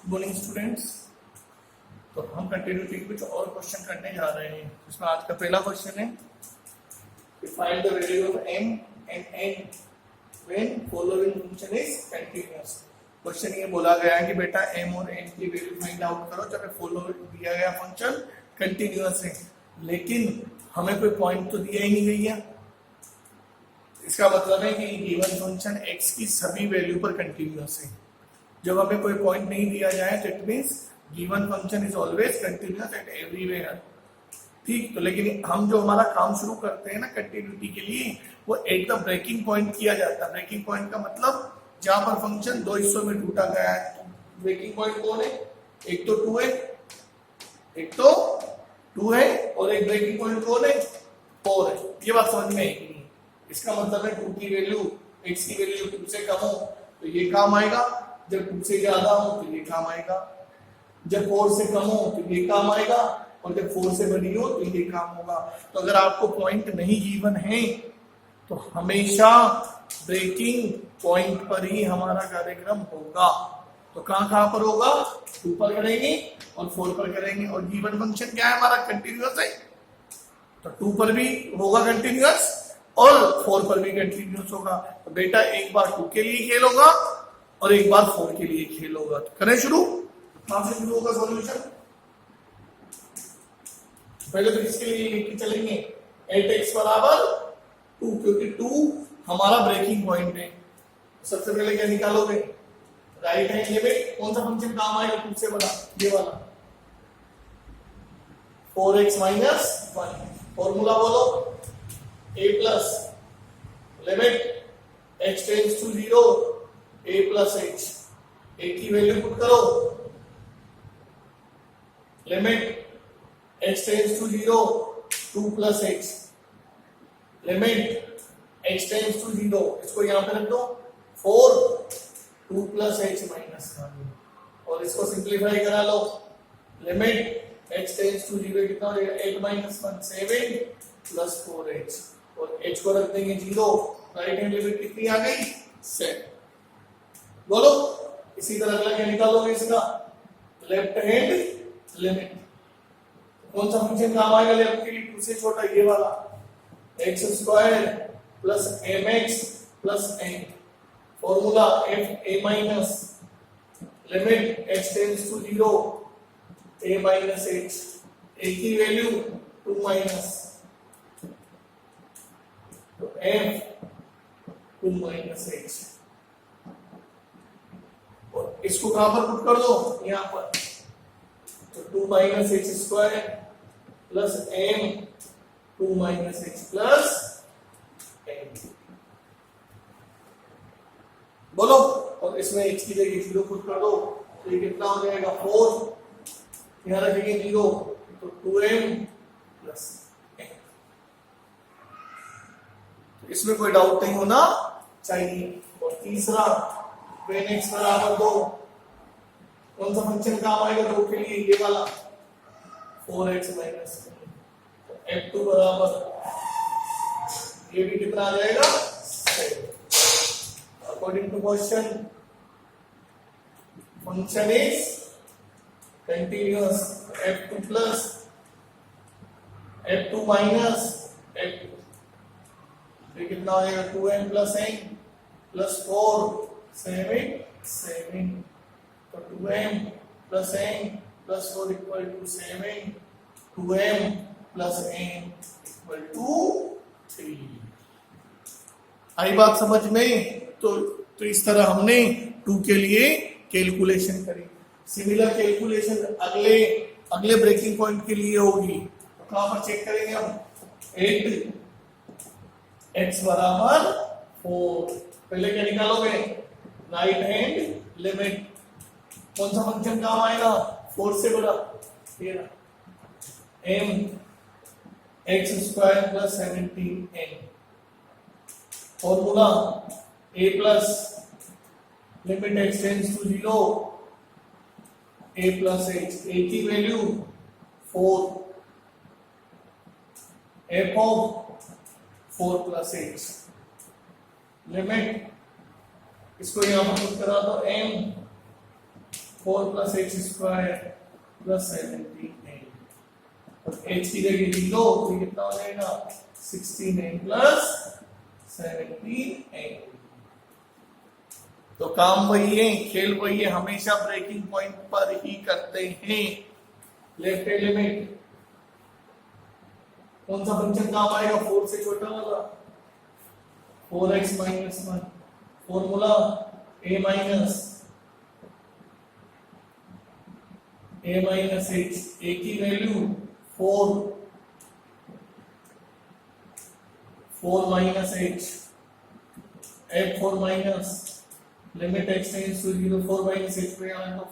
Morning students. तो हम continuity के कुछ और क्वेश्चन करने जा रहे हैं। इसमें आज का पहला क्वेश्चन है find the value of m and n when following function is continuous. Question ये बोला गया है कि बेटा m और n की वैल्यू फाइंड आउट करो जब फॉलोइंग दिया गया फंक्शन कंटीन्यूअस है, लेकिन हमें कोई पॉइंट तो दिया ही नहीं गया। इसका मतलब है कि गिवन फंक्शन x की सभी वैल्यू पर कंटीन्यूअस है। जब हमें कोई पॉइंट नहीं दिया जाए तो it means given function is always continuous eight everywhere. ठीक, तो लेकिन हम जो हमारा काम शुरू करते हैं ना कंटिन्यूटी के लिए, वो एट द ब्रेकिंग पॉइंट किया जाता है। ब्रेकिंग पॉइंट का मतलब जहां पर फंक्शन दो हिस्सों में टूटा गया है। ब्रेकिंग पॉइंट कौन है? एक तो 2 है, एक तो 2 है और एक ब्रेकिंग पॉइंट कौन है? 4 है। ये बात समझ में आएगी। इसका मतलब है 2 की वैल्यू x की वैल्यू 2 से कम हो तो ये काम आएगा, जब 2 से ज्यादा हो तो ये काम आएगा, जब 4 से कम हो तो ये काम आएगा और जब 4 से बड़ी हो तो ये काम होगा। तो अगर आपको पॉइंट नहीं गिवन है तो हमेशा ब्रेकिंग पॉइंट पर ही हमारा कार्यक्रम होगा। तो कहां पर होगा? 2 पर करेंगे और 4 पर करेंगे। और गिवन फंक्शन क्या है हमारा? कंटिन्यूअस है, तो 2 पर भी होगा कंटिन्यूअस और 4 पर भी कंटिन्यूअस होगा। तो बेटा एक बार 2 के लिए खेल होगा और एक बार 4 के लिए खेल होगा। तो करें शुरू। कहां से शुरू होगा सॉल्यूशन? पहले तो इसके लिए लेके चलेंगे 8x बराबर 2, क्योंकि 2 हमारा ब्रेकिंग पॉइंट है। सबसे पहले क्या निकालोगे? Right hand limit. कौन सा फंक्शन काम आएगा 2 से बड़ा? ये वाला 4x माइनस 1। फॉर्मूला बोलो। a plus limit x tends to 0 a plus h। a की वैल्यू पुट करो, limit x tends to 0 2 plus h, limit x tends to 0, इसको यहां पे रख दो 4 2 प्लस h माइनस 1 और इसको सिंप्लीफाई करा लो। लिमिट x टेंड्स टू 0 कितना हो जाएगा? 8 माइनस 1 7 प्लस 4h और h को रख देंगे 0। राइट हैंड लिमिट कितनी आ गई? 7। बोलो इसी तरह अगला क्या निकालोगे इसका? Left hand limit. कौन सा फंक्शन काम आएगा लेफ्ट के लिए? 2 से छोटा ये वाला x square plus mx plus n। Formula f a minus limit x tends to 0 a minus h। a की वैल्यू 2 माइनस तो f 2 माइनस h और इसको कहां पर पुट कर दो? यहां पर। तो 2 minus h square plus m 2 minus h plus n। बोलो, और इसमें h की जगह 0 पुट कर दो तो ये कितना हो जाएगा? 4। यहां रखेंगे 0 तो 2m प्लस n। तो इसमें कोई डाउट नहीं होना चाहिए। और तीसरा when x बराबर 2, कौन सा फंक्शन काम आएगा 2 के लिए? ये वाला 4x माइनस। तो f2 बराबर ये भी कितना आ जाएगा? 7। According to question function is continuous. f2 plus f2 minus f2 ये कितना हो जाएगा? 2m प्लस n प्लस 4 7 तो 2m plus n plus 4 equal to 7। 2m plus n equal to 3। आई बात समझ में? तो इस तरह हमने 2 के लिए कैलकुलेशन करी। सिमिलर कैलकुलेशन अगले ब्रेकिंग पॉइंट के लिए होगी। तो कहां पर चेक करेंगे हम? 8x बराबर 4। पहले क्या निकालोगे? Right hand limit. कौन सा फंक्शन काम आएगा 4 से बड़ा? ये m x square plus 17n। Formula a plus limit x tends to 0 a plus h। a की value 4 f of 4 plus h। Limit इसको यहां पर पुट करा दो m 4 प्लस एच स्क्वायर प्लस 17n और h की जगह 0 तो ये कितना हो जाएगा 16n प्लस 17n। तो काम वही है, खेल वही है, हमेशा ब्रेकिंग पॉइंट पर ही करते हैं। लेफ्ट एलिमेंट कौन सा फंक्शन काम आएगा, 4 से छोटा वाला 4x minus 1 formula a minus h, a की value 4 minus h, f4 minus limit x tends to 0 4 minus h पे आना तो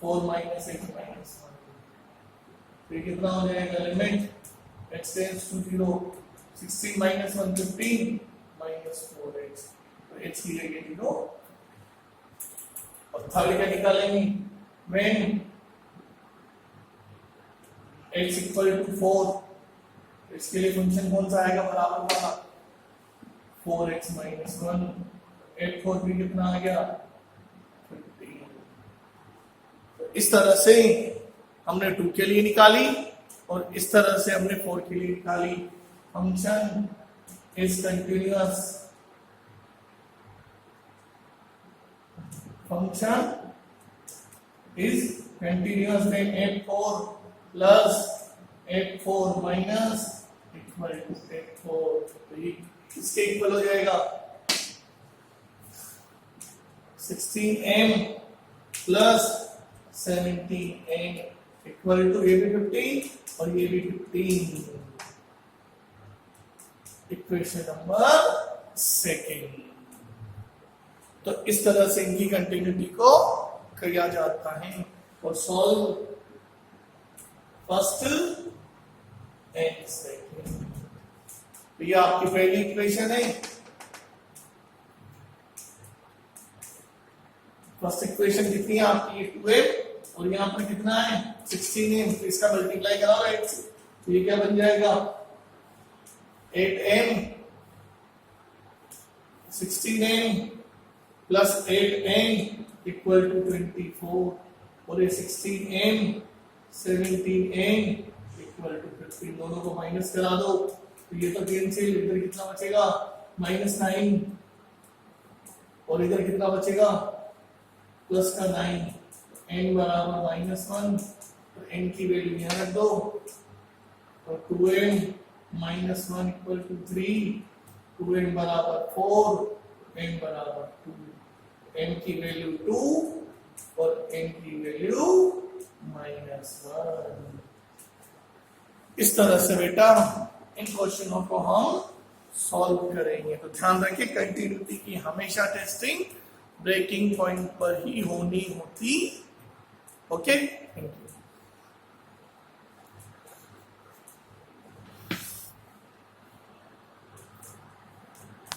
4 माइनस h माइनस 1 तो ये कितना हो जाएगा limit x tends to 0 16 minus 1 15 minus 4x तो h की जगह 0 और थर्ड क्या निकालेंगे when x इक्वल टू 4 इसके लिए फंक्शन कौन सा आएगा बराबर वाला 4x माइनस 1 f4 भी कितना आ गया 15। तो इस तरह से हमने 2 के लिए निकाली और इस तरह से हमने 4 के लिए निकाली। Function is continuous, function is continuous when f4 plus f4 minus equal to f4 तो ये इसके इक्वल हो जाएगा 16m plus 17n equal to ये भी 15 और ये भी 15 इक्वेशन नंबर सेकेंड। तो इस तरह से इनकी कंटिन्यूटी को किया जाता है और सॉल्व फर्स्ट एंड सेकेंड। तो ये आपकी पहली इक्वेशन है। फर्स्ट इक्वेशन कितनी है आपकी 2m और यहाँ पर कितना है 16m तो इसका मल्टीप्लाई कराओ 8 से तो ये क्या बन जाएगा 8m 16m plus 8n equal to 24 और ये 16m 17n इक्वल टू 15 दोनों को माइनस करा दो तो ये तो कैंसिल इधर कितना बचेगा -9 और इधर कितना बचेगा प्लस का 9 n बराबर -1 तो n की वैल्यू यहाँ रख दो और 2m -1 इक्वल टू 3 2m बराबर 4 n बराबर 2 n की वैल्यू 2 और n की वैल्यू -1। इस तरह से बेटा इन क्वेश्चनों को हम सॉल्व करेंगे। तो ध्यान रखिए कंटिन्यूटी की हमेशा टेस्टिंग ब्रेकिंग पॉइंट पर ही होनी होती। Okay thank you.